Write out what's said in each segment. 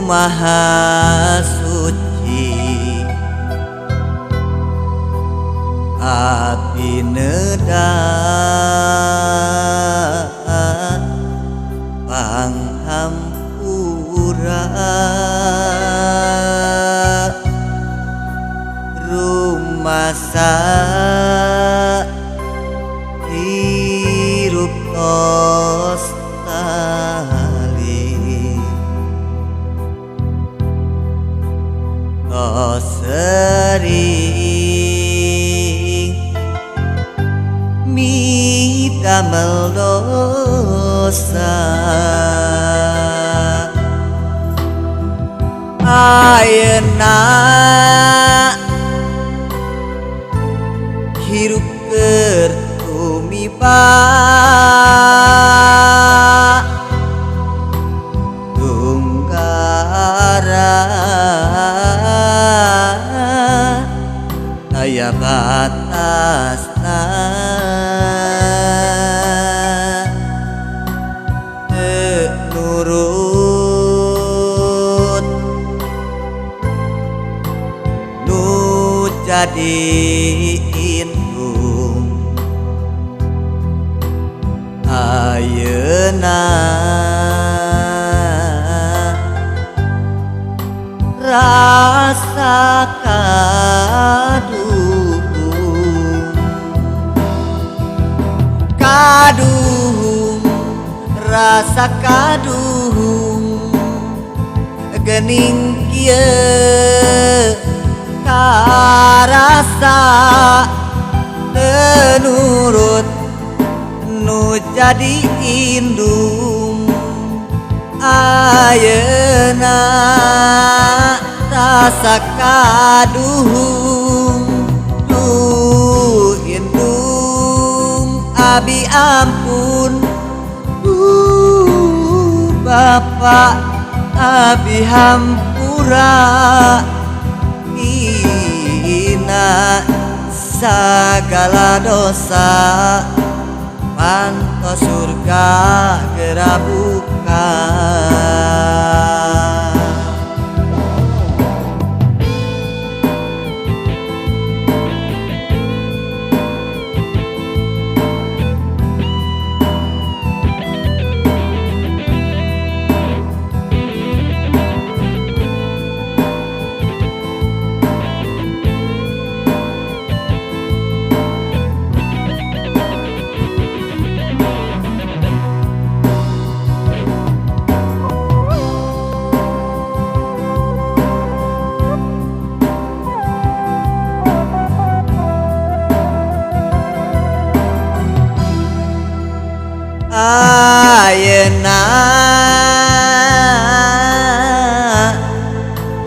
Maha Suci Abdi neudah panghampura rumasa hirup nostalgi sering midamel dosa ayeuna hirup keur tumiba tunggara aya batasna teu nurut nu jadi indung ayeuna rasa kadung rasa kadung geuning kieu karasa teu nurut nu jadi indung ayeuna rasa kadung nu indung abi ampun Bapa abi hampura hina sagala dosa pantos surga geura buka ayeuna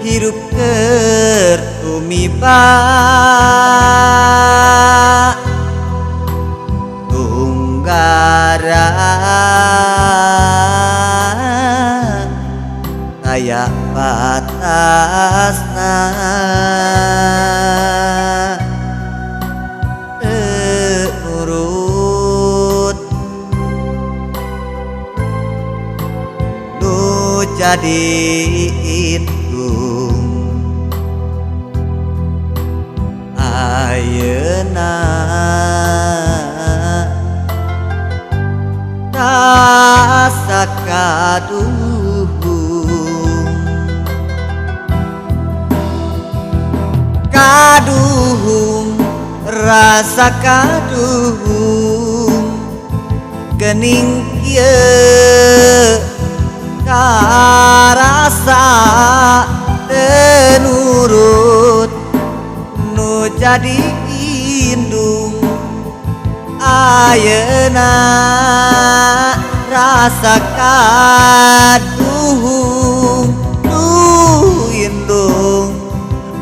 hirup keur tumiba tunggara aya batasna jadi indung ayeuna rasa kadung rasa kadung geuning kieu karasa teu nurut nu jadi indung ayeuna rasa kadung nu indung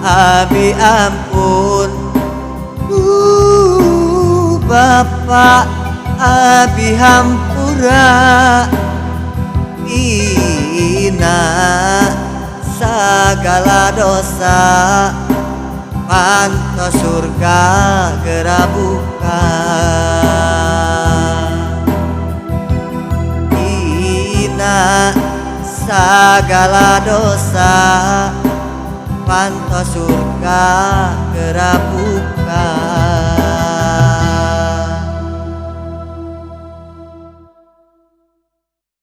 abi ampun Bapa abi hampura ina sagala dosa pantos surga geura buka ina sagala dosa, pantas surga gerabuka.